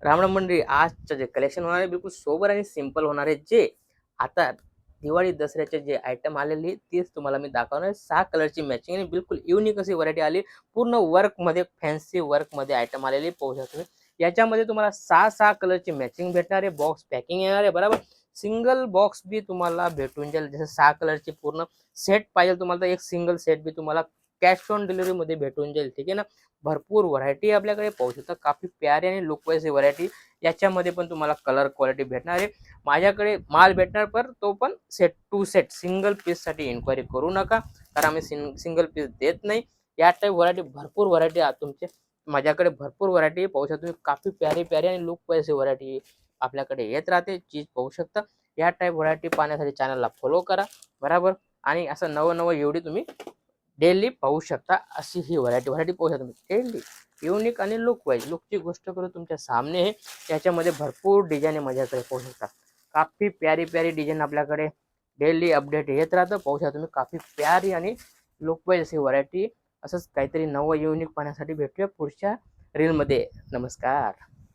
राम मंडळी, आजचं जे कलेक्शन होणार आहे बिलकुल सोबर आणि सिंपल होणार आहे. जे आता दिवाळी दसऱ्याचे जे आयटम आलेली तेच तुम्हाला मी दाखवणार आहे. 6 कलरची मॅचिंग आणि बिलकुल युनिक अशी व्हरायटी आली. पूर्ण वर्कमध्ये, फॅन्सी वर्कमध्ये आयटम आलेली पाहू शकता तुम्ही. याच्यामध्ये तुम्हाला 6 कलरची मॅचिंग भेटणार आहे. बॉक्स पॅकिंग येणार आहे बरोबर. सिंगल बॉक्स बी तुम्हाला भेटून जाईल. जसं 6 कलरची पूर्ण सेट पाहिजे तुम्हाला तर एक सिंगल सेट बी तुम्हाला कॅश ऑन डिलिव्हरी मध्ये भेटून जाईल. ठीक आहे ना. भरपूर व्हरायटी आपल्याकडे पाहू शकता. काफी प्यारी आणि लुक वाईज व्हरायटी. याच्यामध्ये पण तुम्हाला कलर क्वालिटी भेटणार आहे. माझ्याकडे माल भेटणार पण तो पण set to set, single piece साठी इन्क्वायरी करू नका, कारण आम्ही सिंगल पीस देत नाही. या टाईप व्हरायटी, भरपूर व्हरायटी तुमचे माझ्याकडे भरपूर व्हरायटी पाहू शकता तुम्ही. काफी प्यारी प्यारी आणि लुक वाईज व्हरायटी आपल्याकडे येत राहते. चीज पाहू शकता. या टाईप व्हरायटी पाहण्यासाठी चॅनलला फॉलो करा बरोबर. आणि असं नवं एवढी तुम्ही डेली पाहू शकता. अशी ही व्हरायटी पाहू शकता तुम्ही डेली युनिक आणि लुक वाईज. लुकची गोष्ट करू तुमच्या सामने आहे. याच्यामध्ये भरपूर डिझाईन माझ्याकडे पाहू शकता. काफी प्यारी प्यारी डिझाईन आपल्याकडे डेली अपडेट येत राहतं. पाहू शकता तुम्ही. काफी प्यारी आणि लुक वाईज अशी व्हरायटी. असंच काहीतरी नवं युनिक पाहण्यासाठी भेटूया पुढच्या रीलमध्ये. नमस्कार.